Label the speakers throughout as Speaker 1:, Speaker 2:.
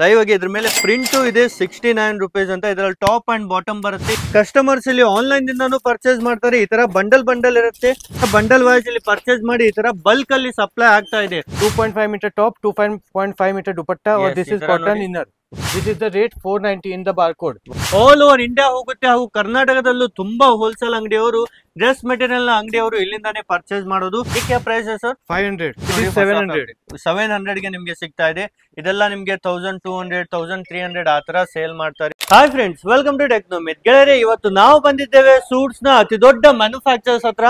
Speaker 1: Live ಆಗಿ ಇದ್ರ ಮೇಲೆ ಪ್ರಿಂಟ್ ಇದೆ 69 ರೂಪೀಸ್ ಅಂತ. ಇದರಲ್ಲಿ ಟಾಪ್ ಅಂಡ್ ಬಾಟಮ್ ಬರುತ್ತೆ. ಕಸ್ಟಮರ್ಸ್ ಇಲ್ಲಿ ಆನ್ಲೈನ್ ದಿಂದಾನು ಪರ್ಚೇಸ್ ಮಾಡ್ತಾರೆ. ಈ ತರ ಬಂಡಲ್ ಇರುತ್ತೆ. ಬಂಡಲ್ ವೈಸ್ ಇಲ್ಲಿ ಪರ್ಚೇಸ್ ಮಾಡಿ ಈ ತರ ಬಲ್ಕ್ ಅಲ್ಲಿ ಸಪ್ಲೈ ಆಗ್ತಾ ಇದೆ.
Speaker 2: 2.5 meter top, 2.5 meter dupatta, or this is cotton inner. This is the rate 490 in the barcode.
Speaker 1: All over India ಹೋಗುತ್ತೆ. ಹಾಗೂ ಕರ್ನಾಟಕದಲ್ಲೂ ತುಂಬಾ ಹೋಲ್ಸೇಲ್ ಅಂಗಡಿಯವರು ಡ್ರೆಸ್ ಮೆಟೀರಿಯಲ್ ನ ಅಂಗಡಿಯವರು ಇಲ್ಲಿಂದಾನೇ ಪರ್ಚೇಸ್ ಮಾಡೋದು. ಇದಕ್ಕೆ ಪ್ರೈಸ್ ಸರ್
Speaker 2: 500, 700
Speaker 1: ಗೆ ನಿಮ್ಗೆ ಸಿಗ್ತಾ ಇದೆ. ಇದೆಲ್ಲ ನಿಮ್ಗೆ 1200, 1300 ಆ ತರ ಸೇಲ್ ಮಾಡ್ತಾರೆ. Hi friends, welcome to ಟೆಕ್ನೋಮಿತ್. ಗೆಳೆಯರೆ, ಇವತ್ತು ನಾವು ಬಂದಿದ್ದೇವೆ ಸೂಟ್ಸ್ ನ ಅತಿ ದೊಡ್ಡ ಮ್ಯಾನುಫ್ಯಾಕ್ಚರ್ಸ್ ಹತ್ರ.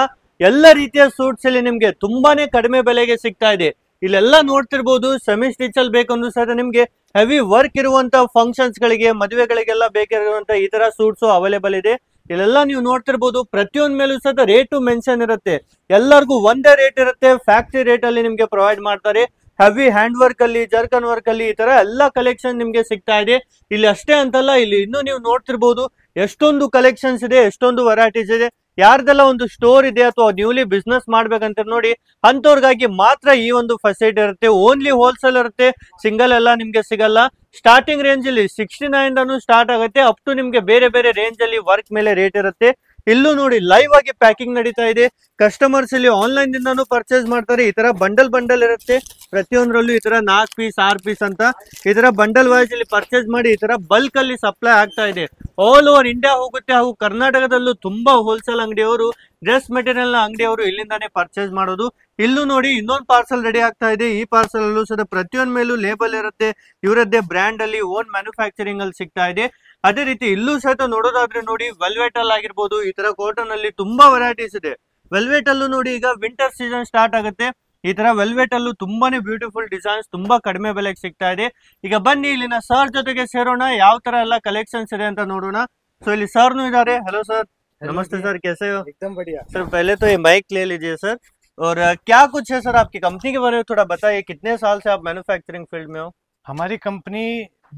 Speaker 1: ಎಲ್ಲ ರೀತಿಯ ಸೂಟ್ಸ್ ಇಲ್ಲಿ ನಿಮ್ಗೆ ತುಂಬಾನೇ ಕಡಿಮೆ ಬೆಲೆಗೆ ಸಿಗ್ತಾ ಇದೆ. ಇಲ್ಲೆಲ್ಲ ನೋಡ್ತಿರ್ಬೋದು, ಸೆಮಿ ಸ್ಟಿಚ್ ಅಲ್ಲಿ ಬೇಕಂದ್ರೂ ಸಹ ನಿಮ್ಗೆ ಹೆವಿ ವರ್ಕ್ ಇರುವಂತ ಫಂಕ್ಷನ್ಸ್ ಗಳಿಗೆ, ಮದುವೆಗಳಿಗೆಲ್ಲ ಬೇಕಾಗಿರುವಂತ ಈ ತರ ಸೂಟ್ಸ್ ಅವೈಲೇಬಲ್ ಇದೆ. ಇಲ್ಲೆಲ್ಲ ನೀವು ನೋಡ್ತಿರ್ಬೋದು, ಪ್ರತಿಯೊಂದ್ ಮೇಲೂ ಸಹ ರೇಟು ಮೆನ್ಷನ್ ಇರುತ್ತೆ. ಎಲ್ಲರಿಗೂ ಒಂದೇ ರೇಟ್ ಇರುತ್ತೆ. ಫ್ಯಾಕ್ಟರಿ ರೇಟ್ ಅಲ್ಲಿ ನಿಮ್ಗೆ ಪ್ರೊವೈಡ್ ಮಾಡ್ತಾರೆ. ಹೆವಿ ಹ್ಯಾಂಡ್ ವರ್ಕ್ ಅಲ್ಲಿ, ಜರ್ಕನ್ ವರ್ಕ್ ಅಲ್ಲಿ ಈ ತರ ಎಲ್ಲಾ ಕಲೆಕ್ಷನ್ ನಿಮ್ಗೆ ಸಿಗ್ತಾ ಇದೆ. ಇಲ್ಲಿ ಅಷ್ಟೇ ಅಂತಲ್ಲ, ಇಲ್ಲಿ ಇನ್ನು ನೀವು ನೋಡ್ತಿರ್ಬೋದು ಎಷ್ಟೊಂದು ಕಲೆಕ್ಷನ್ಸ್ ಇದೆ, ಎಷ್ಟೊಂದು ವೆರೈಟೀಸ್ ಇದೆ. ಯಾರ್ದೆಲ್ಲ ಒಂದು ಸ್ಟೋರ್ ಇದೆ ಅಥವಾ ನ್ಯೂಲಿ ಬಿಸ್ನೆಸ್ ಮಾಡ್ಬೇಕಂತ ನೋಡಿ ಅಂತವ್ರಿಗಾಗಿ ಮಾತ್ರ ಈ ಒಂದು ಫೆಸಿಲಿಟಿ ಇರುತ್ತೆ. ಓನ್ಲಿ ಹೋಲ್ಸೇಲ್ ಇರುತ್ತೆ, ಸಿಂಗಲ್ ಎಲ್ಲ ನಿಮ್ಗೆ ಸಿಗಲ್ಲ. ಸ್ಟಾರ್ಟಿಂಗ್ ರೇಂಜ್ ಅಲ್ಲಿ 69 ಸ್ಟಾರ್ಟ್ ಆಗುತ್ತೆ. ಅಪ್ ಟು ನಿಮ್ಗೆ ಬೇರೆ ಬೇರೆ ರೇಂಜ್ ಅಲ್ಲಿ ವರ್ಕ್ ಮೇಲೆ ರೇಟ್ ಇರುತ್ತೆ. ಇಲ್ಲೂ ನೋಡಿ ಲೈವ್ ಆಗಿ ಪ್ಯಾಕಿಂಗ್ ನಡೀತಾ ಇದೆ. ಕಸ್ಟಮರ್ಸ್ ಇಲ್ಲಿ ಆನ್ಲೈನ್ ದಿಂದಾನು ಪರ್ಚೇಸ್ ಮಾಡ್ತಾರೆ. ಈ ತರ ಬಂಡಲ್ ಇರುತ್ತೆ. ಪ್ರತಿಯೊಂದರಲ್ಲೂ ಈ ತರ 4 ಪೀಸ್ 6 ಪೀಸ್ ಅಂತ ಈ ತರ ಬಂಡಲ್ ವೈಸ್ ಇಲ್ಲಿ ಪರ್ಚೇಸ್ ಮಾಡಿ ಈ ತರ ಬಲ್ಕ್ ಅಲ್ಲಿ ಸಪ್ಲೈ ಆಗ್ತಾ ಇದೆ. ಆಲ್ ಓವರ್ ಇಂಡಿಯಾ ಹೋಗುತ್ತೆ. ಹಾಗೂ ಕರ್ನಾಟಕದಲ್ಲೂ ತುಂಬಾ ಹೋಲ್ಸೇಲ್ ಅಂಗಡಿಯವರು, ಡ್ರೆಸ್ ಮೆಟೀರಿಯಲ್ ನ ಅಂಗಡಿಯವರು ಇಲ್ಲಿಂದಾನೇ ಪರ್ಚೇಸ್ ಮಾಡೋದು. ಇಲ್ಲೂ ನೋಡಿ ಇನ್ನೊಂದು ಪಾರ್ಸಲ್ ರೆಡಿ ಆಗ್ತಾ ಇದೆ. ಈ ಪಾರ್ಸಲ್ ಅಲ್ಲೂ ಸಹ ಪ್ರತಿಯೊಂದ್ ಮೇಲೂ ಲೇಬಲ್ ಇರುತ್ತೆ. ಇವರದ್ದೇ ಬ್ರ್ಯಾಂಡ್ ಅಲ್ಲಿ ಓನ್ ಮ್ಯಾನುಫ್ಯಾಕ್ಚರಿಂಗ್ ಅಲ್ಲಿ ಸಿಗ್ತಾ ಇದೆ. ಅದೇ ರೀತಿ ಇಲ್ಲೂ ಸಹಿತ ನೋಡೋದಾದ್ರೆ ನೋಡಿ, ವೆಲ್ವೆಟ್ ಅಲ್ಲಿ ಆಗಿರ್ಬೋದು, ಈ ತರ ಕಾಟನ್ ಅಲ್ಲಿ ತುಂಬಾ ವೆರೈಟೀಸ್ ಇದೆ. ವೆಲ್ವೆಟ್ ಅಲ್ಲೂ ನೋಡಿ, ಈಗ ವಿಂಟರ್ ಸೀಸನ್ ಸ್ಟಾರ್ಟ್ ಆಗುತ್ತೆ. ಈ ತರ ವೆಲ್ವೆಟ್ ಅಲ್ಲೂ ತುಂಬಾನೇ ಬ್ಯೂಟಿಫುಲ್ ಡಿಸೈನ್ಸ್ ತುಂಬಾ ಕಡಿಮೆ ಬೆಲೆಗೆ ಸಿಗ್ತಾ ಇದೆ. ಈಗ ಬನ್ನಿ ಇಲ್ಲಿನ ಸರ್ ಜೊತೆಗೆ ಸೇರೋಣ, ಯಾವ ತರ ಎಲ್ಲ ಕಲೆಕ್ಷನ್ಸ್ ಇದೆ ಅಂತ ನೋಡೋಣ. ಸೊ ಇಲ್ಲಿ ಸರ್ನು ಇದಾರೆ. हेलो सर, नमस्ते सर, कैसे हो?
Speaker 2: एकदम बढ़िया
Speaker 1: सर पहले तो ये माइक ले लीजिए सर. और क्या कुछ है सर आपकी कंपनी के बारे में थोड़ा बताइए. कितने साल से आप मैन्युफैक्चरिंग फील्ड में हो?
Speaker 2: हमारी कंपनी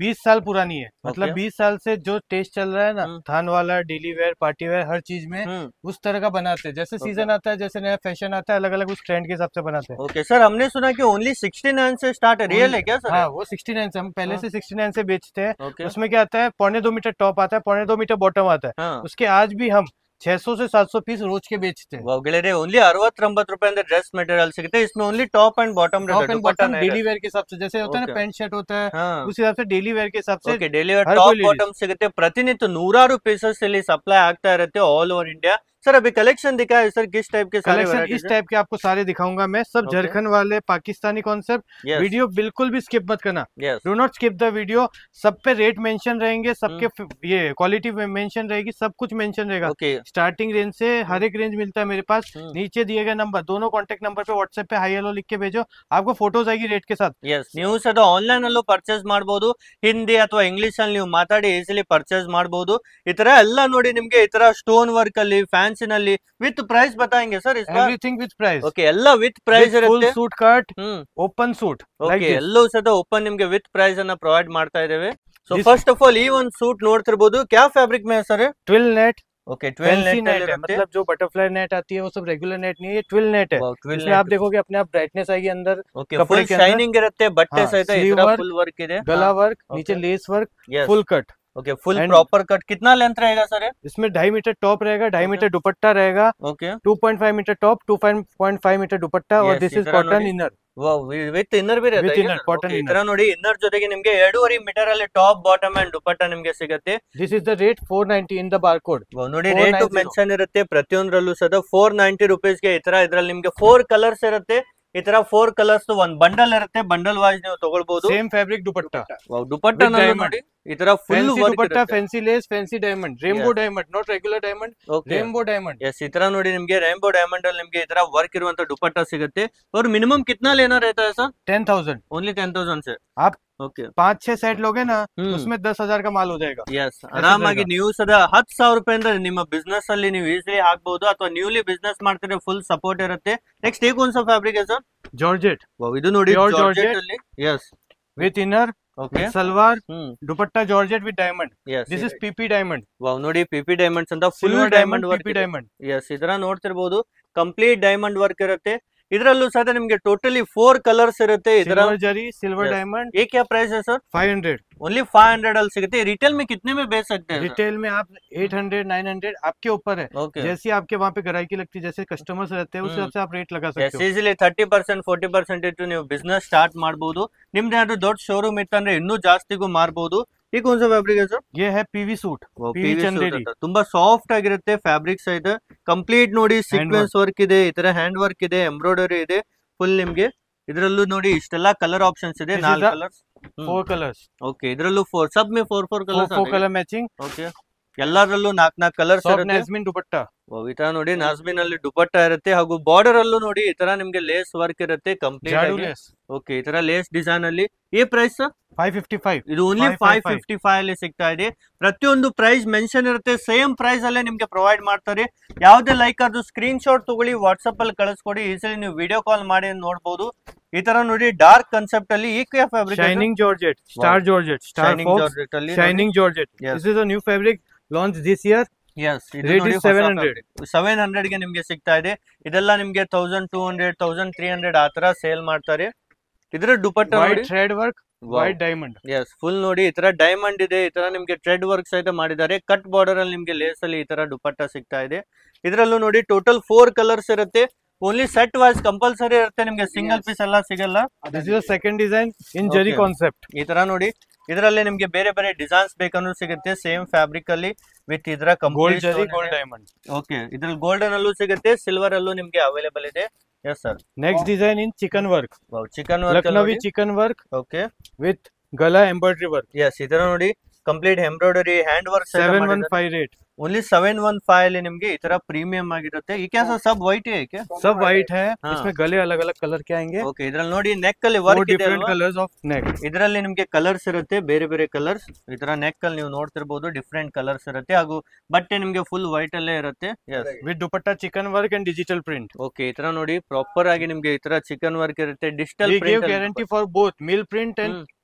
Speaker 2: 20 साल पुरानी है. मतलब 20 साल से जो टेस्ट चल रहा है ना, थान वाला, डेली वेयर, पार्टी वेयर, हर चीज में उस तरह का बनाते हैं. जैसे सीजन आता है, जैसे नया फैशन आता है, अलग अलग उस ट्रेंड के हिसाब से बनाते हैं.
Speaker 1: ओके सर, हमने सुना कि ओनली 69 से स्टार्ट है. रियल है क्या सर?
Speaker 2: हाँ, वो 69 से हम पहले से 69 से बेचते हैं. उसमें क्या आता है, 1.25 मीटर टॉप आता है, 1.25 मीटर बॉटम आता है. उसके आज भी हम 600 से 700 पीस रोज के बेचते हैं.
Speaker 1: ಗೆಳೆಯರೆ, ಓನ್ಲಿ 60-90 ರೂಪಾಯಿ ಅಂದ್ರೆ ಡ್ರೆಸ್ ಮೆಟೀರಿಯಲ್ ಸಿಗುತ್ತೆ. इसमें only top and bottom
Speaker 2: daily wear के हिसाब से, जैसे होता है ना पैंट शर्ट होता है, उस हिसाब से डेली वेयर के हिसाब से
Speaker 1: डेली वेयर टॉप बॉटम सिಗುತ್ತೆ. ಪ್ರತಿನಿತ್ಯ ನೂರಾರು ಪೀಸಸ್ ಇಲ್ಲಿ ಸಪ್ಲೈ ಆಗ್ತಾ ಇರುತ್ತೆ ಆಲ್ ಓವರ್ इंडिया. सर अभी कलेक्शन दिखाए सर, किस टाइप के सारे
Speaker 2: कलेक्शन इस टाइप के आपको सारे दिखाऊंगा मैं. सब झारखंड वाले पाकिस्तानी कॉन्सेप्ट. वीडियो बिल्कुल भी स्किप मत करना. Do not skip the video. सब पे रेट मेंशन रहेंगे, सबके ये क्वालिटी मेंशन रहेगी, सब कुछ मेंशन रहेगा. स्टार्टिंग रेंज से हर एक रेंज मिलता है मेरे पास. नीचे दिए गए नंबर, दोनों कॉन्टेक्ट नंबर पे व्हाट्सएप पे हाई हेलो लिख के भेजो. आपको फोटोज आएगी रेट के साथ.
Speaker 1: ನೀವು ಸಹ ಆನ್ಲೈನ್ ಅಲ್ಲೂ ಪರ್ಚೇಸ್ ಮಾಡಬಹುದು. ಹಿಂದಿ ಅಥವಾ ಇಂಗ್ಲಿಷ್ ಅಲ್ಲಿ ನೀವು ಮಾತಾಡಿ ಈಸಿಲಿ ಪರ್ಚೇಸ್ ಮಾಡಬಹುದು. ಈ ತರ ಎಲ್ಲ ನೋಡಿ ನಿಮ್ಗೆ ಈ ತರ ಸ್ಟೋನ್ ವರ್ಕ್ ಅಲ್ಲಿ, ಫ್ಯಾನ್ಸಿ ನಲ್ಲಿ ವಿತ್ प्राइस बताएंगे सर इस बार.
Speaker 2: Everything with price.
Speaker 1: ओके, ಎಲ್ಲ ವಿತ್ ಪ್ರೈಸ್ ಇರುತ್ತೆ.
Speaker 2: Full suit cut, open suit.
Speaker 1: Okay, ಎಲ್ಲವೂ ಸಹ ಓಪನ್ ನಿಮಗೆ ವಿತ್ ಪ್ರೈಸ್ ಅನ್ನ ಪ್ರೊವೈಡ್ ಮಾಡ್ತಾ ಇದ್ದೇವೆ. ಸೊ ಫಸ್ಟ್ ಆಫ್ ಆಲ್ ಈ ಒಂದು ಸೂಟ್ ನೋಡ್ತಿರಬಹುದು. क्या फैब्रिक में है sir?
Speaker 2: Twill net.
Speaker 1: Okay, twill net
Speaker 2: है. मतलब जो बटरफ्लाई नेट आती है वो सब रेगुलर नेट नहीं है, ये ट्विल नेट है. इसमें आप देखोगे अपने आप ब्राइटनेस आएगी अंदर.
Speaker 1: कपड़े के शाइनिंग इರುತ್ತೆ, ಬಟ್ಟೆ ಸಹಿತ ಇದರ ಫುಲ್ ವರ್ಕ್ ಇದೆ.
Speaker 2: गला वर्क, नीचे lace work, full cut.
Speaker 1: Okay, full proper cut. कितना लेंथ रहेगा सर?
Speaker 2: इसमें 2.5 मीटर टॉप रहेगा, 2.5 मीटर दुपट्टा रहेगा.
Speaker 1: ओके,
Speaker 2: 2.5 मीटर टॉप, 2.5 मीटर दुपट्टा, और this is cotton inner.
Speaker 1: With inner भी रहता है.
Speaker 2: कॉटन
Speaker 1: ಈ ತರ ನೋಡಿ, ಇನ್ನರ್ ಜೊತೆಗೆ ನಿಮಗೆ 2.5 ಮೀಟರ್ ಅಲ್ಲಿ ಟಾಪ್ ಬಾಟಮ್ ಅಂಡ್ ದುಪಟ್ಟ ನಿಮಗೆ ಸಿಗುತ್ತೆ.
Speaker 2: This is the rate 490 in the barcode.
Speaker 1: ನೋಡಿ ರೇಟ್ ಮೆನ್ಷನ್ ಇರುತ್ತೆ ಪ್ರತಿಯೊಂದರಲ್ಲೂ ಸಹ. 490 ರೂಪೀಸ್ ಗೆ ಈ ತರ ಇದ್ರಲ್ಲಿ ನಿಮಗೆ 4 ಕಲರ್ಸ್ ಇರುತ್ತೆ. ಈ ತರ 4 ಕಲರ್ಸ್ ಒಂದ್ ಬಂಡಲ್ ಇರುತ್ತೆ. ಬಂಡಲ್ ವೈಸ್ ನೀವು ತಗೊಳ್ಬಹುದು.
Speaker 2: Same fabric dupatta.
Speaker 1: ದುಪಟ್ಟ ನೋಡಿ ಈ ತರ full
Speaker 2: dupatta, fancy lace, fancy diamond, rainbow diamond, not regular diamond, rainbow diamond.
Speaker 1: Yes, ಈ ತರ ನೋಡಿ ನಿಮಗೆ ರೇನ್ಬೋ ಡೈಮಂಡ್ ಅಲ್ಲಿ ನಿಮಗೆ ಈ ತರ ವರ್ಕ್ ಇರುವಂತ ದುಪಟ್ಟ ಸಿಗುತ್ತೆ. और मिनिमम कितना लेना रहता है सर?
Speaker 2: 10,000.
Speaker 1: ओनली 10,000 से
Speaker 2: आप
Speaker 1: ओके
Speaker 2: 5-6 सेट लोगे ना, उसमें 10,000 का ಮಾಲ್ हो जाएगा.
Speaker 1: यस, ಆರಾಮಾಗಿ ನೀವು ಸದಾ 10,000 ರೂಪಾಯಿ ಅಂದ್ರೆ ನಿಮ್ಮ ಬಿಸ್ನೆಸ್ ಅಲ್ಲಿ ನೀವು ಈಸಿಲಿ ಹಾಕಬಹುದು. ಅಥವಾ ನ್ಯೂಲಿ ಬಿಸ್ನೆಸ್ ಮಾಡ್ತಿದ್ರೆ ಫುಲ್ ಸಪೋರ್ಟ್ ಇರುತ್ತೆ. ನೆಕ್ಸ್ಟ್ ये कौन सा फैब्रिक है सर?
Speaker 2: ಜಾರ್ಜೆಟ್.
Speaker 1: ಇದು ನೋಡಿ ಜಾರ್ಜೆಟ್ ಅಲ್ಲಿ. Yes,
Speaker 2: with inner.
Speaker 1: Okay,
Speaker 2: salwar, dupatta georgette with diamond.
Speaker 1: This
Speaker 2: is PP diamond.
Speaker 1: Wow, ನೋಡಿ ಪಿಪಿ ಡೈಮಂಡ್ಸ್ ಅಂತ full diamond work.
Speaker 2: PP diamond.
Speaker 1: Yes, ಇದರ ನೋಡ್ತಿರಬಹುದು ಕಂಪ್ಲೀಟ್ ಡೈಮಂಡ್ ವರ್ಕ್ ಇರುತ್ತೆ. ಇದರಲ್ಲೂ ಸಹ ನಿಮ್ಗೆ ಟೋಟಲಿ 4 ಕಲರ್ಸ್ ಇರುತ್ತೆ ಇದರ
Speaker 2: सिल्वर जरी सिल्वर डायमंड।
Speaker 1: ये क्या प्राइस है सर?
Speaker 2: 500।
Speaker 1: ओनली 500 ಅಲ್ಲಿ ಸಿಗುತ್ತೆ। रिटेल में कितने में बेच सकते हैं?
Speaker 2: रिटेल में आप 800 900 आपके ऊपर है।
Speaker 1: ओके,
Speaker 2: जैसी आपके वहाँ पे ग्राहकी लगती है, जैसे कस्टमर्स रहते हैं उस हिसाब से आप रेट लगा सकते हो।
Speaker 1: ಈಸಿಲಿ 30% 40% ಇಟ್ಟು ನೀವು ಬಿಸ್ನೆಸ್ ಸ್ಟಾರ್ಟ್ ಮಾಡಬಹುದು। ನಿಮ್ದು ಏನಾದ್ರು ದೊಡ್ಡ ಶೋರೂಮ್ ಇತ್ತಂದ್ರೆ ಇನ್ನೂ ಜಾಸ್ತಿಗೂ ಮಾರಬಹುದು। ಈ कौन सा फैब्रिक है सर?
Speaker 2: ये है पीवी सूट,
Speaker 1: PV
Speaker 2: चंदेरी।
Speaker 1: ತುಂಬಾ ಸಾಫ್ಟ್ ಆಗಿರುತ್ತೆ ಫ್ಯಾಬ್ರಿಕ್ಸ್ ಇದೆ। ಕಂಪ್ಲೀಟ್ ನೋಡಿ ಸೀಕ್ವೆನ್ಸ್ ವರ್ಕ್ ಇದೆ, ಈ ತರ ಹ್ಯಾಂಡ್ ವರ್ಕ್ ಇದೆ, ಎಂಬ್ರಾಯ್ಡರಿ ಇದೆ ಫುಲ್ ನಿಮ್ಗೆ। ಇದರಲ್ಲೂ ನೋಡಿ ಇಷ್ಟೆಲ್ಲ ಕಲರ್ ಆಪ್ಷನ್ಸ್ ಇದೆ, 4 ಕಲರ್ಸ್
Speaker 2: 4 ಕಲರ್ಸ್।
Speaker 1: ಓಕೆ, ಇದರಲ್ಲೂ 4 सब में 4 ಕಲರ್ಸ್
Speaker 2: 4 ಕಲರ್ ಮ್ಯಾಚಿಂಗ್।
Speaker 1: ಓಕೆ, ಎಲ್ಲರಲ್ಲೂ 4 ಕಲರ್ಸ್ ಇರುತ್ತೆ।
Speaker 2: ನಾಜ್ಮಿನ್ ದುಪಟ್ಟಾ,
Speaker 1: ಈ ತರ ನೋಡಿ ನಾಜ್ಮಿನ್ ಅಲ್ಲಿ ದುಪಟ್ಟಾ ಇರುತ್ತೆ, ಹಾಗೂ ಬಾರ್ಡರ್ ಅಲ್ಲೂ ನೋಡಿ ಈ ತರ ನಿಮ್ಗೆ ಲೇಸ್ ವರ್ಕ್ ಇರುತ್ತೆ ಕಂಪ್ಲೀಟ್ ಆಗಿ। ಓಕೆ, ಈ ತರ ಲೇಸ್ ಡಿಸೈನ್ ಅಲ್ಲಿ। ಈ ಪ್ರೈಸ್
Speaker 2: 555,
Speaker 1: ಇದು ಓನ್ಲಿ 555 ಅಲ್ಲಿ ಸಿಗ್ತಾ ಇದೆ। ಪ್ರತಿಯೊಂದು ಪ್ರೈಸ್ ಮೆನ್ಷನ್ ಇರುತ್ತೆ, ಸೇಮ್ ಪ್ರೈಸ್ ಅಲ್ಲೇ ನಿಮ್ಗೆ ಪ್ರೊವೈಡ್ ಮಾಡ್ತಾರೆ। ಯಾವುದೇ ಲೈಕ್ ಅದು ಸ್ಕ್ರೀನ್ ಶಾಟ್ ತಗೊಳ್ಳಿ, ವಾಟ್ಸ್ಆಪ್ ಅಲ್ಲಿ ಕಳಿಸ್ಕೊಡಿ, ಈಸಿಲಿ ನೀವು ವಿಡಿಯೋ ಕಾಲ್ ಮಾಡಿ ನೋಡಬಹುದು। ಈ ತರ ನೋಡಿ ಡಾರ್ಕ್ ಕಾನ್ಸೆಪ್ಟ್ ಅಲ್ಲಿ ಈ fabric
Speaker 2: shining georgette, star georgette, star fox shining georgette. This is a new fabric launch this year.
Speaker 1: Yes, rate is 700 ಗೆ ನಿಮ್ಗೆ ಸಿಗ್ತಾ ಇದೆ। ಇದೆಲ್ಲ ನಿಮ್ಗೆ 1200 1300 ಆ ತರ ಸೇಲ್ ಮಾಡ್ತಾರೆ। ಇದರ ದುಪಟ್ಟಾ ನೋಡಿ
Speaker 2: thread work, white diamond.
Speaker 1: Yes, full ನೋಡಿ ಈ ತರ ಡೈಮಂಡ್ ಇದೆ, ಈ ತರ ನಿಮ್ಗೆ ಥ್ರೆಡ್ ವರ್ಕ್ ಸಹಿತ ಮಾಡಿದ್ದಾರೆ। ಕಟ್ ಬಾರ್ಡರ್ ಅಲ್ಲಿ ನಿಮ್ಗೆ ಲೇಸ್ ಅಲ್ಲಿ ಈ ತರ ದುಪಟ್ಟಾ ಸಿಗ್ತಾ ಇದೆ। ಇದರಲ್ಲೂ ನೋಡಿ ಟೋಟಲ್ 4 ಕಲರ್ಸ್ ಇರುತ್ತೆ, ಓನ್ಲಿ ಸೆಟ್ ವೈಸ್ ಕಂಪಲ್ಸರಿ ಇರುತ್ತೆ ನಿಮ್ಗೆ, ಸಿಂಗಲ್ ಪೀಸ್ ಎಲ್ಲ ಸಿಗಲ್ಲ।
Speaker 2: ದಿಸ್ ಇಸ್ ಸೆಕೆಂಡ್ ಡಿಸೈನ್ ಇನ್ ಜರಿ ಕಾನ್ಸೆಪ್ಟ್।
Speaker 1: ಈ ತರ ನೋಡಿ ಇದರಲ್ಲಿ ನಿಮ್ಗೆ ಬೇರೆ ಬೇರೆ ಡಿಸೈನ್ಸ್ ಬೇಕಂದ್ರೂ ಸಿಗುತ್ತೆ, ಸೇಮ್ ಫ್ಯಾಬ್ರಿಕ್ ಅಲ್ಲಿ ವಿತ್ ಇದರ
Speaker 2: gold zari gold diamond.
Speaker 1: Okay, ಇದ್ರಲ್ಲಿ ಗೋಲ್ಡನ್ ಅಲ್ಲೂ ಸಿಗುತ್ತೆ, ಸಿಲ್ವರ್ ಅಲ್ಲೂ ನಿಮ್ಗೆ ಅವೈಲೇಬಲ್ ಇದೆ। Yes sir,
Speaker 2: next design in chikan work,
Speaker 1: chikan work,
Speaker 2: Lucknowi chikan work
Speaker 1: okay
Speaker 2: with ಗಲಾ ಎಂಬ್ರಾಯ್ಡರಿ ವರ್ಕ್।
Speaker 1: ಎಸ್, ಇದರ ನೋಡಿ complete embroidery hand work
Speaker 2: 715 rate,
Speaker 1: only 715 ಅಲ್ಲಿ ನಿಮಗೆ ಈ ತರ ಪ್ರೀಮಿಯಂ ಆಗಿರುತ್ತೆ। ಈ कैसा सब व्हाइट है क्या?
Speaker 2: सब व्हाइट है, इसमें गले अलग अलग कलर के आएंगे।
Speaker 1: ಓಕೆ, ಇದರಲ್ಲಿ ನೋಡಿ ನೆಕ್ ಅಲ್ಲಿ ವರ್ಕ್ ಇದೆ,
Speaker 2: ಡಿಫರೆಂಟ್ ಕಲರ್ಸ್ ಆಫ್ ನೆಕ್।
Speaker 1: ಇದರಲ್ಲಿ ನಿಮಗೆ ಕಲರ್ಸ್ ಇರುತ್ತೆ, ಬೇರೆ ಬೇರೆ ಕಲರ್ಸ್ ಈ ತರ ನೆಕ್ ಅಲ್ಲಿ ನೀವು ನೋಡ್ತಿರಬಹುದು, ಡಿಫರೆಂಟ್ ಕಲರ್ಸ್ ಇರುತ್ತೆ, ಹಾಗೂ ಬಟ್ಟೆ ನಿಮಗೆ ಫುಲ್ ವೈಟ್ ಅಲ್ಲೇ ಇರುತ್ತೆ। Yes,
Speaker 2: with dupatta chikan work and digital print.
Speaker 1: Okay, ಈ ತರ ನೋಡಿ ಪ್ರಾಪರ್ ಆಗಿ ನಿಮಗೆ ಈ ತರ ಚಿಕನ್ ವರ್ಕ್ ಇರುತ್ತೆ, digital print,
Speaker 2: guarantee for both mill print and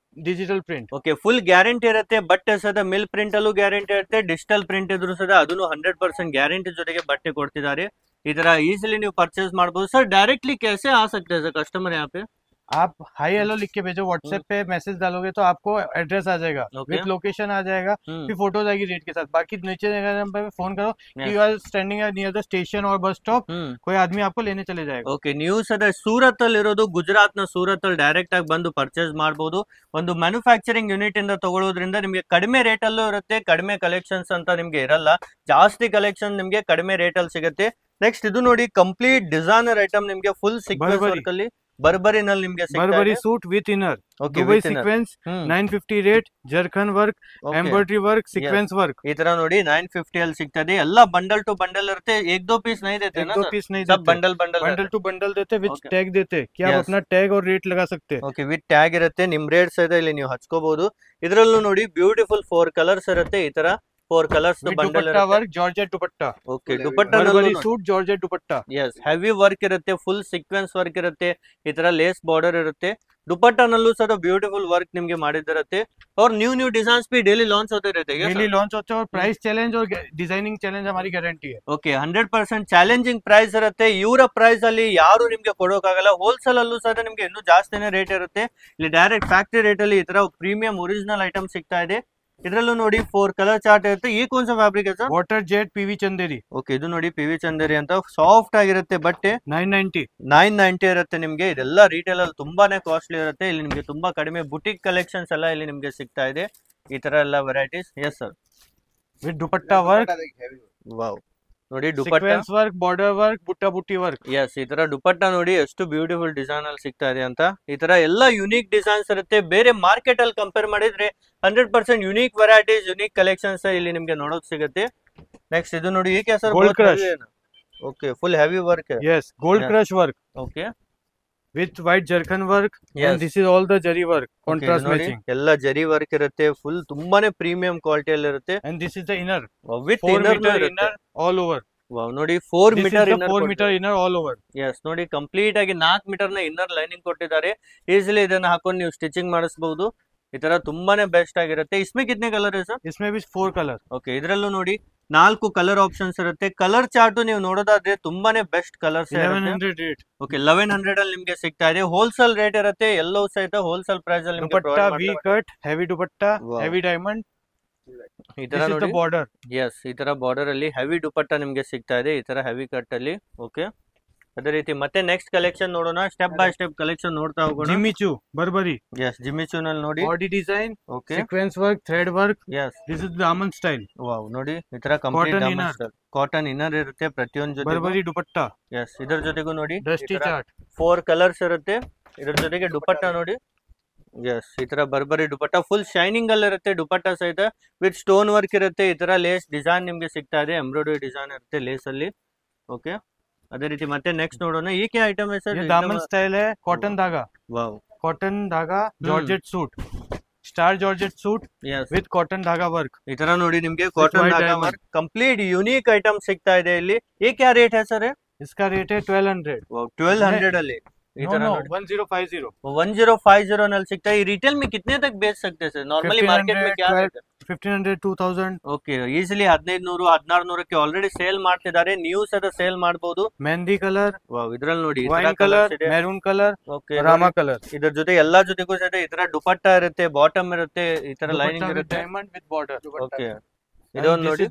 Speaker 2: digital print.
Speaker 1: Okay, full guarantee ಇರುತ್ತೆ, ಬಟ್ಟೆ ಸದ ಮಿಲ್ ಪ್ರಿಂಟ್ ಅಲ್ಲೂ ಗ್ಯಾರಂಟಿ ಇರುತ್ತೆ, ಡಿಜಿಟಲ್ ಪ್ರಿಂಟ್ ಇದ್ರು ಸದ ಅದನ್ನು 100% ಗ್ಯಾರಂಟಿ ಜೊತೆಗೆ ಬಟ್ಟೆ ಕೊಡ್ತಿದ್ದಾರೆ। ಈ ತರ ಈಸಿಲಿ ನೀವು ಪರ್ಚೇಸ್ ಮಾಡಬಹುದು। ಸರ್ डायरेक्टली कैसे आ सकते हैं सर कस्टमर यहाँ पे?
Speaker 2: आप हाई हेलो लिख के भेजो, व्हाट्सएप पे मैसेज डालोगे तो आपको एड्रेस आ जाएगा, विद लोकेशन आ जाएगा, फिर फोटोज आएगी रेट के साथ। बाकी नीचे नंबर पे फोन करो कि you are standing near the station और बस स्टॉप, कोई आदमी आपको लेने चले जाएगा।
Speaker 1: ಓಕೆ, ನೀವು ಸದ ಸೂರತ್ ಅಲ್ಲಿ ಇರೋದು, ಗುಜರಾತ್ ನ ಸೂರತ್ ಅಲ್ಲಿ ಡೈರೆಕ್ಟ್ ಆಗಿ ಬಂದು ಪರ್ಚೇಸ್ ಮಾಡಬಹುದು। ಒಂದು ಮ್ಯಾನುಫ್ಯಾಕ್ಚರಿಂಗ್ ಯೂನಿಟ್ ಇಂದ ತಗೊಳ್ಳೋದ್ರಿಂದ ನಿಮಗೆ ಕಡಿಮೆ ರೇಟ್ ಅಲ್ಲೂ ಇರುತ್ತೆ, ಕಡಿಮೆ ಕಲೆಕ್ಷನ್ಸ್ ಅಂತ ನಿಮ್ಗೆ ಇರಲ್ಲ, ಜಾಸ್ತಿ ಕಲೆಕ್ಷನ್ ನಿಮ್ಗೆ ಕಡಿಮೆ ರೇಟ್ ಅಲ್ಲಿ ಸಿಗುತ್ತೆ। ನೆಕ್ಸ್ಟ್ ಇದು ನೋಡಿ ಕಂಪ್ಲೀಟ್ ಡಿಸೈನರ್ ಐಟಮ್ ನಿಮ್ಗೆ ಫುಲ್ ಸೀಕ್ವೆನ್ಸ್ ವರ್ಕ್ ಅಲ್ಲಿ ಬರ್ಬರಿನಲ್ಲಿ ನಿಮ್ಗೆ
Speaker 2: Burberry suit with inner, Dubai sequence 950 rate, ಜರ್ಖನ್ work, embroidery work, sequence work.
Speaker 1: ಈ ತರ ನೋಡಿ 950 ಅಲ್ಲಿ ಸಿಗ್ತದೆ, ಎಲ್ಲ ಬಂಡಲ್ ಟು ಬಂಡಲ್ ಇರುತ್ತೆ, एक दो पीस नहीं देते ना,
Speaker 2: 2 पीस नहीं
Speaker 1: सब
Speaker 2: देते,
Speaker 1: बंडल
Speaker 2: बंडल टू बंडल देते, विद टैग देते कि आप अपना टैग और रेट लगा सकते हैं।
Speaker 1: ಓಕೆ, ವಿತ್ ಟ್ಯಾಗ್ ಇರುತ್ತೆ, ನಿಮ್ ರೇಟ್ ಸಹಿತ ಇಲ್ಲಿ ನೀವು ಹಚ್ಕೋಬಹುದು। ಇದರಲ್ಲೂ ನೋಡಿ ಬ್ಯೂಟಿಫುಲ್ 4 ಕಲರ್ಸ್ ಇರುತ್ತೆ, ಈ ತರ 4 colours bundle
Speaker 2: dupatta work georgette dupatta.
Speaker 1: Okay, dupatta
Speaker 2: suit georgette dupatta.
Speaker 1: Yes, heavy work ಇರುತ್ತೆ, ಫುಲ್ ಸೀಕ್ವೆನ್ಸ್ ವರ್ಕ್ ಇರುತ್ತೆ, ಈ ತರ ಲೇಸ್ ಬಾರ್ಡರ್ ಇರುತ್ತೆ। दुपट्टानಲ್ಲೂ ಸಹ ಬ್ಯೂಟಿಫುಲ್ ವರ್ಕ್ ನಿಮಗೆ ಮಾಡಿದಿರುತ್ತೆ, और न्यू डिजाइन्स भी डेली लॉन्च होते रहते हैं,
Speaker 2: डेली लॉन्च होते हैं, और प्राइस चैलेंज और डिजाइनिंग चैलेंज हमारी गारंटी है।
Speaker 1: ಓಕೆ, 100% ಚಾಲೆಂಜಿಂಗ್ ಪ್ರೈಸ್ ಇರುತ್ತೆ, ಇವರ ಪ್ರೈಸ್ ಅಲ್ಲಿ ಯಾರು ನಿಮ್ಗೆ ಕೊಡೋಕ್ಕಾಗಲ್ಲ। ಹೋಲ್ಸೇಲ್ ಅಲ್ಲೂ ಸಹ ನಿಮ್ಗೆ ಇನ್ನೂ ಜಾಸ್ತಿನೇ ರೇಟ್ ಇರುತ್ತೆ, ಇಲ್ಲಿ ಡೈರೆಕ್ಟ್ ಫ್ಯಾಕ್ಟರಿ ರೇಟ್ ಅಲ್ಲಿ ಈ ತರ ಪ್ರೀಮಿಯಂ ಒರಿಜಿನಲ್ ಐಟಮ್ ಸಿಗ್ತಾ ಇದೆ। ಇದರಲ್ಲೂ ನೋಡಿ 4 ಕಲರ್ ಚಾರ್ಟ್ ಇರುತ್ತೆ। ಈ कौन सा ಫ್ಯಾಬ್ರಿಕ್ है sir?
Speaker 2: Water jet PV Chanderi.
Speaker 1: Okay, ಇದು ನೋಡಿ ಪಿವಿ ಚಂದೇರಿ ಅಂತ ಸಾಫ್ಟ್ ಆಗಿರುತ್ತೆ ಬಟ್ಟೆ, 990 ಇರುತ್ತೆ ನಿಮ್ಗೆ। ಇದೆಲ್ಲ ರಿಟೇಲ್ ಅಲ್ಲಿ ತುಂಬಾನೇ ಕಾಸ್ಟ್ಲಿ ಇರುತ್ತೆ, ಇಲ್ಲಿ ನಿಮ್ಗೆ ತುಂಬಾ ಕಡಿಮೆ ಬುಟಿಕ್ ಕಲೆಕ್ಷನ್ಸ್ ಎಲ್ಲ ಇಲ್ಲಿ ನಿಮ್ಗೆ ಸಿಗ್ತಾ ಇದೆ, ಈ ತರ ಎಲ್ಲ varieties. Yes sir,
Speaker 2: with dupatta work,
Speaker 1: wow ನೋಡಿ ದುಪಟ್ಟಾ
Speaker 2: ವರ್ಕ್, ಬಾರ್ಡರ್ ವರ್ಕ್, ಬುಟ್ಟ ಬುಟ್ಟಿ ವರ್ಕ್।
Speaker 1: ಎಸ್, ಈ ತರ ದುಪಟ್ಟಾ ನೋಡಿ ಎಷ್ಟು ಬ್ಯೂಟಿಫುಲ್ ಡಿಸೈನ್ ಅಲ್ಲಿ ಸಿಗ್ತಾ ಇದೆ ಅಂತ। ಈ ತರ ಎಲ್ಲ ಯುನೀಕ್ ಡಿಸೈನ್ಸ್ ಇರುತ್ತೆ, ಬೇರೆ ಮಾರ್ಕೆಟ್ ಅಲ್ಲಿ ಕಂಪೇರ್ ಮಾಡಿದ್ರೆ 100% ಯುನೀಕ್ ವೆರೈಟೀಸ್, ಯುನೀಕ್ ಕಲೆಕ್ಷನ್ಸ್ ಇಲ್ಲಿ ನಿಮ್ಗೆ ನೋಡೋಕ್ ಸಿಗುತ್ತೆ। ನೆಕ್ಸ್ಟ್ ಇದು ನೋಡಿ, ಏಕೆ sir?
Speaker 2: Gold crush.
Speaker 1: Okay, full heavy work,
Speaker 2: yes, gold crush work.
Speaker 1: Okay,
Speaker 2: with white ಜರ್ಖನ್ work, and this is all the zari work, contrast matching,
Speaker 1: ಎಲ್ಲ ಜರಿ ವರ್ಕ್ ಇರುತ್ತೆ, ಫುಲ್ ತುಂಬಾನೇ ಪ್ರೀಮಿಯಂ ಕ್ವಾಲಿಟಿ ಅಲ್ಲಿ ಇರುತ್ತೆ।
Speaker 2: and this is the inner
Speaker 1: with
Speaker 2: 4 meter inner all over।
Speaker 1: ವಾವ್, ನೋಡಿ 4 metre inner,
Speaker 2: 4 meter inner all over।
Speaker 1: Yes, ನೋಡಿ complete ಆಗಿ 4 metre ನ ಇನ್ನರ್ ಲೈನಿಂಗ್ ಕೊಟ್ಟಿದ್ದಾರೆ, ಈಸಿಲಿ ಇದನ್ನ ಹಾಕೊಂಡು ನೀವು ಸ್ಟಿಚಿಂಗ್ ಮಾಡಿಸಬಹುದು, ಈ ತರ ತುಂಬಾನೇ ಬೆಸ್ಟ್ ಆಗಿರುತ್ತೆ। इसमें कितने कलर है सर?
Speaker 2: इसमें भी 4 कलर।
Speaker 1: ಓಕೆ, ಇದರಲ್ಲೂ ನೋಡಿ 4 ಕಲರ್ ಆಪ್ಷನ್ಸ್ ಇರುತ್ತೆ. ಕಲರ್ ಚಾರ್ಟ್ ನೀವು ನೋಡೋದಾದ್ರೆ ತುಂಬಾನೇ ಬೆಸ್ಟ್ ಕಲರ್ಸ್
Speaker 2: 1100 ರೇಟ್.
Speaker 1: ಓಕೆ 1100 ಅಲ್ಲಿ ನಿಮ್ಗೆ ಸಿಗ್ತಾ ಇದೆ. ಹೋಲ್ಸೇಲ್ ರೇಟ್ ಇರುತ್ತೆ, ಎಲ್ಲವೂ ಸಹಿತ ಹೋಲ್ಸೇಲ್ ಪ್ರೈಸ್ ಅಲ್ಲಿ ನಿಮ್ಗೆ
Speaker 2: dupatta V cut heavy dupatta, heavy diamond
Speaker 1: ಈ ತರ ನೋಡಿ.
Speaker 2: ಬಾರ್ಡರ್,
Speaker 1: ಎಸ್, ಈ ತರ ಬಾರ್ಡರ್ ಅಲ್ಲಿ ಹೆವಿ ದುಪಟ್ಟಾ ನಿಮ್ಗೆ ಸಿಗ್ತಾ ಇದೆ, ಈ ತರ ಹೆವಿ ಕಟ್ ಅಲ್ಲಿ. ಓಕೆ, ಅದೇ ರೀತಿ ಮತ್ತೆ ನೆಕ್ಸ್ಟ್ ಕಲೆಕ್ಷನ್ ನೋಡೋಣ. ಸ್ಟೆಪ್ ಬೈ ಸ್ಟೆಪ್ ಕಲೆಕ್ಷನ್ ನೋಡ್ತಾ ಹೋಗೋಣ.
Speaker 2: Jimmy Choo Burberry.
Speaker 1: ಎಸ್, ಜಿಮ್ಮಿಚೂ ನಲ್ಲಿ ನೋಡಿ
Speaker 2: body design,
Speaker 1: okay,
Speaker 2: sequence work, thread work.
Speaker 1: Yes,
Speaker 2: this is daman style.
Speaker 1: Wow, ನೋಡಿ ಈ ತರ complete daman style. Cotton inner ಇರುತ್ತೆ ಪ್ರತಿಯೊಂದು ಜೊತೆ.
Speaker 2: ಬರ್ಬರಿ ದುಪಟ್ಟಾ.
Speaker 1: ಎಸ್, ಇದರ ಜೊತೆಗೂ ನೋಡಿ
Speaker 2: ಡಸ್ಟಿ ಚಾರ್ಟ್,
Speaker 1: 4 ಕಲರ್ಸ್ ಇರುತ್ತೆ. ಇದರ ಜೊತೆಗೆ ದುಪಟ್ಟಾ ನೋಡಿ. ಎಸ್, ಈ ತರ ಬರ್ಬರಿ ದುಪಟ್ಟಾ ಫುಲ್ ಶೈನಿಂಗ್ ಅಲ್ಲಿ ಇರುತ್ತೆ. ದುಪಟ್ಟಾ ಸಹಿತ ವಿತ್ ಸ್ಟೋನ್ ವರ್ಕ್ ಇರುತ್ತೆ. ಈ ತರ ಲೇಸ್ ಡಿಸೈನ್ ನಿಮ್ಗೆ ಸಿಗ್ತಾ ಇದೆ, ಎಂಬ್ರಾಯ್ಡರಿ ಡಿಸೈನ್ ಇರುತ್ತೆ ಲೇಸ್ ಅಲ್ಲಿ. ಓಕೆ, ಅದೇ ರೀತಿ ಮತ್ತೆ ನೆಕ್ಸ್ಟ್ ನೋಡೋಣ. ಈ क्या आइटम है सर?
Speaker 2: दामन स्टाइल है, कॉटन धागा.
Speaker 1: वाव,
Speaker 2: कॉटन धागा georgette suit, star georgette suit with cotton ಧಾಗಾ ವರ್ಕ್.
Speaker 1: ಈ ತರ ನೋಡಿ ನಿಮ್ಗೆ ಕಾಟನ್ ಧಾಗಾ ವರ್ಕ್ ಕಂಪ್ಲೀಟ್ ಯೂನಿಕ್ ಐಟಮ್ ಸಿಗ್ತಾ ಇದೆ ಇಲ್ಲಿ. ये क्या रेट है सर?
Speaker 2: इसका रेट है 1200.
Speaker 1: 1200 ಅಲ್ಲಿ ಈ ತರ ನೋಡಿ.
Speaker 2: 1050
Speaker 1: 1050 ನಲ್ಲಿ ಸಿಗ್ತಾ है. रिटेल में कितने तक बेच सकते हैं सर? नॉर्मली मार्केट में क्या है?
Speaker 2: 1500 2000.
Speaker 1: ಓಕೆ, ಈಸಿಲಿ 1500 1600ಕ್ಕೆ ಆಲ್ರೆಡಿ ಸೇಲ್ ಮಾಡ್ತಿದ್ದಾರೆ. ನೀವು ಸಹ ಸೇಲ್ ಮಾಡಬಹುದು.
Speaker 2: ಮೆಹಂದಿ ಕಲರ್,
Speaker 1: ವಾವ್, ಇದ್ರಲ್ಲಿ ನೋಡಿ
Speaker 2: wine colour, maroon colour,
Speaker 1: okay,
Speaker 2: rama colour.
Speaker 1: ಇದರ ಜೊತೆ ಎಲ್ಲಾ ಜೊತೆಗೂ ಸಹಿತ ಈ ತರ ದುಪಟ್ಟಾ ಇರುತ್ತೆ, ಬಾಟಮ್ ಇರುತ್ತೆ, ಈ ತರ ಲೈನಿಂಗ್ ಇರುತ್ತೆ.
Speaker 2: Diamond with border.
Speaker 1: ಓಕೆ, ಇದೊಂದು ನೋಡಿ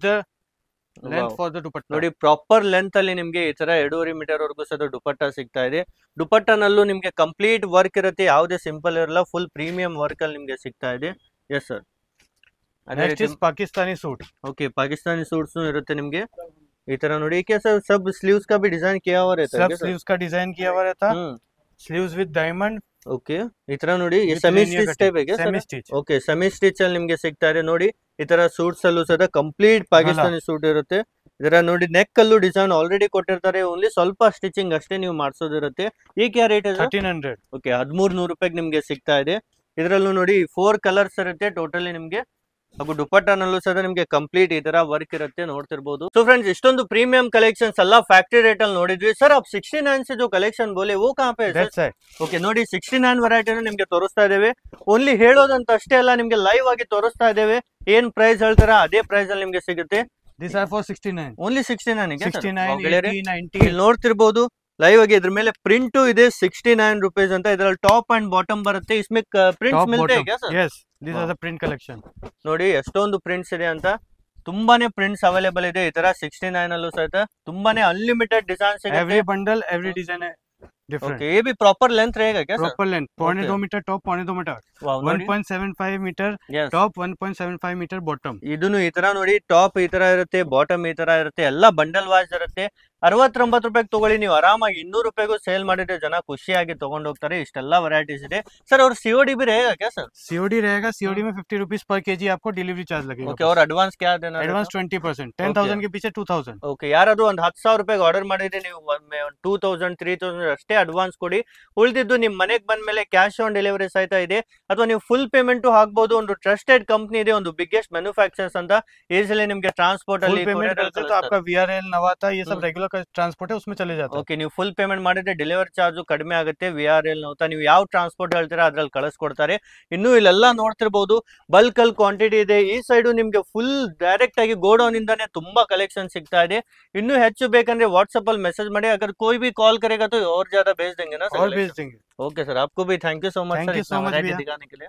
Speaker 2: ಲೆಂತ್ ಫಾರ್ ದ ದುಪಟ್ಟಾ.
Speaker 1: ನೋಡಿ ಪ್ರಾಪರ್ ಲೆಂತ್ ಅಲ್ಲಿ ನಿಮ್ಗೆ ಈ ತರ 2.5 ಮೀಟರ್ ವರೆಗೂ ಸಹ ದುಪಟ್ಟಾ ಸಿಗ್ತಾ ಇದೆ. ದುಪಟ್ಟಾನಲ್ಲೂ ನಿಮ್ಗೆ ಕಂಪ್ಲೀಟ್ ವರ್ಕ್ ಇರುತ್ತೆ, ಯಾವುದೇ ಸಿಂಪಲ್ ಇರಲ್ಲ, ಫುಲ್ ಪ್ರೀಮಿಯಂ ವರ್ಕ್ ಅಲ್ಲಿ ನಿಮ್ಗೆ ಸಿಗ್ತಾ ಇದೆ. Yes sir,
Speaker 2: next is Pakistani suit.
Speaker 1: Okay, Pakistani suits इರುತ್ತೆ ನಿಮಗೆ ಈ ತರ ನೋಡಿ. क्या सर सब स्लीव्स का भी डिजाइन किया हुआ रहता है?
Speaker 2: सब स्लीव्स का डिजाइन किया हुआ रहता है. Sleeves with diamond.
Speaker 1: ಓಕೆ, ಈ ತರ ನೋಡಿ. ಸೆಮಿ ಸ್ಟಿಚ್ ಟೈಪ್ ಇದೆ ಸರ್? ಓಕೆ, ಸೆಮಿ ಸ್ಟಿಚ್ ಅಲ್ಲಿ ನಿಮ್ಗೆ ಸಿಗ್ತಾ ಇದೆ ನೋಡಿ. ಈ ತರ ಸೂಟ್ಸ್ ಅಲ್ಲೂ ಸಹ ಕಂಪ್ಲೀಟ್ ಪಾಕಿಸ್ತಾನಿ ಸೂಟ್ ಇರುತ್ತೆ. ಇದರ ನೋಡಿ ನೆಕ್ ಅಲ್ಲೂ ಡಿಸೈನ್ ಆಲ್ರೆಡಿ ಕೊಟ್ಟಿರ್ತಾರೆ, ಓನ್ಲಿ ಸ್ವಲ್ಪ ಸ್ಟಿಚಿಂಗ್ ಅಷ್ಟೇ ನೀವು ಮಾಡಿಸೋದಿರುತ್ತೆ. ಈ क्या रेट है?
Speaker 2: 1300.
Speaker 1: ಓಕೆ, 1300 ರೂಪಾಯಿಗೆ ನಿಮ್ಗೆ ಸಿಗ್ತಾ ಇದೆ. ಇದರಲ್ಲೂ ನೋಡಿ 4 ಕಲರ್ಸ್ ಇರುತ್ತೆ ಟೋಟಲಿ ನಿಮ್ಗೆ. ಹಾಗೂ ದುಪಟ್ಟಾನಲ್ಲೂ ಸಹ ನಿಮ್ಗೆ ಕಂಪ್ಲೀಟ್ ಈ ತರ ವರ್ಕ್ ಇರುತ್ತೆ, ನೋಡ್ತಿರ್ಬೋದು. ಸೊ ಫ್ರೆಂಡ್ಸ್, ಇಷ್ಟೊಂದು ಪ್ರೀಮಿಯಂ ಕಲೆಕ್ಷನ್ಸ್ ಎಲ್ಲ ಫ್ಯಾಕ್ಟರಿ ರೇಟ್ ಅಲ್ಲಿ ನೋಡಿದ್ವಿ. ಸರ್ आप 69 से जो कलेक्शन बोले वो कहाँ पे है? ಓಕೆ, ನೋಡಿ 69 ವೆರೈಟಿನ ನಿಮ್ಗೆ ತೋರಿಸ್ತಾ ಇದ್ದೇವೆ. ಓನ್ಲಿ ಹೇಳೋದಂತ ಅಷ್ಟೇ ಅಲ್ಲ, ನಿಮ್ಗೆ ಲೈವ್ ಆಗಿ ತೋರಿಸ್ತಾ ಇದ್ದೇವೆ. ಏನ್ ಪ್ರೈಸ್ ಹೇಳ್ತಾರ ಅದೇ ಪ್ರೈಸ್ ಅಲ್ಲಿ ನಿಮ್ಗೆ ಸಿಗುತ್ತೆ.
Speaker 2: These are for 69.
Speaker 1: ಓನ್ಲಿ 69 ಗೆ
Speaker 2: 69, 80, 90.
Speaker 1: ಇಲ್ಲಿ ನೋಡ್ತಿರ್ಬೋದು ಲೈವ್ ಆಗಿ. ಇದ್ರ ಮೇಲೆ ಪ್ರಿಂಟ್ ಇದೆ 69 ರೂಪೀಸ್ ಅಂತ. ಇದರಲ್ಲಿ ಟಾಪ್ ಅಂಡ್ ಬಾಟಮ್ ಬರುತ್ತೆ. इसमें ಪ್ರಿಂಟ್ಸ್ मिलते हैं क्या sir?
Speaker 2: Yes, these are the print collection.
Speaker 1: ನೋಡಿ ಎಷ್ಟೊಂದು ಪ್ರಿಂಟ್ಸ್ ಇದೆ ಅಂತ. ತುಂಬಾನೇ ಪ್ರಿಂಟ್ಸ್ ಅವೈಲೇಬಲ್ ಇದೆ ಈ ತರ 69 ಅಲ್ಲೂ ಸಹಿತ. ತುಂಬಾನೇ ಅನ್ಲಿಮಿಟೆಡ್ ಡಿಸೈನ್ಸ್ ಇದೆ.
Speaker 2: Every bundle, every design है different.
Speaker 1: ओके, ये भी प्रॉपर लेंथ रहेगा क्या sir?
Speaker 2: Proper length 2.5 metre top, 2.5 metre. 1.75 metre top, 1.75 metre bottom. ಇದನ್ನು
Speaker 1: ಈ ತರ ನೋಡಿ, ಟಾಪ್ ಈ ತರ ಇರುತ್ತೆ, ಬಾಟಮ್ ಈ ತರ ಇರುತ್ತೆ, ಎಲ್ಲ ಬಂಡಲ್ ವಾಯ್ಸ್ ಇರುತ್ತೆ. 69 ರೂಪಾಯಿಗೆ ತಗೊಳ್ಳಿ, ನೀವು ಆರಾಮಾಗಿ 200 ರೂಪಾಯಿಗೂ ಸೇಲ್ ಮಾಡಿದ್ರೆ ಜನ ಖುಷಿಯಾಗಿ ತಗೊಂಡು ಹೋಗ್ತಾರೆ. ಇಷ್ಟೆಲ್ಲ ವೆರೈಟೀಸ್ ಇದೆ ಸರ್. और सीओडी भी रहेगा क्या सर?
Speaker 2: सीओडी रहेगा. सीओडी में 50 रुपीस पर केजी आपको डिलीवरी चार्ज लगेगा.
Speaker 1: ओके, और एडवांस क्या देना?
Speaker 2: एडवांस 20%. 10,000 के पीछे 2,000.
Speaker 1: ಓಕೆ, ಯಾರಾದ್ರೂ ಒಂದು 10,000 ರೂಪಾಯಿಗೆ ಆರ್ಡರ್ ಮಾಡಿದ್ರೆ ನೀವು 2,000 3,000 ಅಷ್ಟೇ ಅಡ್ವಾನ್ಸ್ ಕೊಡಿ. ಉಳಿದಿದ್ದು ನಿಮ್ ಮನೆಗೆ ಬಂದ್ಮೇಲೆ ಕ್ಯಾಶ್ ಆನ್ ಡೆಲಿವರಿ ಸಹಿತ ಇದೆ, ಅಥವಾ ನೀವು ಫುಲ್ ಪೇಮೆಂಟ್ ಹಾಕ್ಬಹುದು. ಒಂದು ಟ್ರಸ್ಟೆಡ್ ಕಂಪನಿ ಇದೆ, ಒಂದು ಬಿಗ್ಗೆಸ್ಟ್ ಮ್ಯಾನುಫ್ಯಾಕ್ಚರ್ಸ್ ಅಂತ. ಈಸಿಲಿ ನಿಮ್ಗೆ ಟ್ರಾನ್ಸ್ಪೋರ್ಟ್ ಅಲ್ಲಿ
Speaker 2: आपका VRL नवाता ये सब रेगुलर ट्रांसपोर्ट है, उसमें चले जाता है.
Speaker 1: ಓಕೆ, ನೀವು ಫುಲ್ ಪೇಮೆಂಟ್ ಮಾಡಿದ್ರೆ ಡೆಲಿವರಿ ಚಾರ್ಜ್ ಕಡಿಮೆ ಆಗುತ್ತೆ. VRL ನವತಾ ನೀವು ಯಾವ ಟ್ರಾನ್ಸ್ಪೋರ್ಟ್ ಹೇಳ್ತೀರಾ ಅದ್ರಲ್ಲಿ ಕಳಿಸ್ಕೊಡ್ತಾರೆ. ಇನ್ನು ಇಲ್ಲೆಲ್ಲ ನೋಡ್ತಿರ್ಬೋದು ಬಲ್ಕ್ ಅಲ್ಲಿ ಕ್ವಾಂಟಿಟಿ ಇದೆ. ಈ ಸೈಡ್ ನಿಮ್ಗೆ ಫುಲ್ ಡೈರೆಕ್ಟ್ ಆಗಿ ಗೋಡೌನ್ ಇಂದಾನೆ ತುಂಬಾ ಕಲೆಕ್ಷನ್ ಸಿಗ್ತಾ ಇದೆ. ಇನ್ನೂ ಹೆಚ್ಚು ಬೇಕಂದ್ರೆ ವಾಟ್ಸ್ಆಪ್ ಅಲ್ಲಿ ಮೆಸೇಜ್ ಮಾಡಿ. अगर कोई भी कॉल करेगा तो और ज्यादा भेज देंगे ना सर?
Speaker 2: और भेज देंगे.
Speaker 1: ओके सर, आपको भी thank you so much sir,
Speaker 2: दिखाने
Speaker 1: के लिए.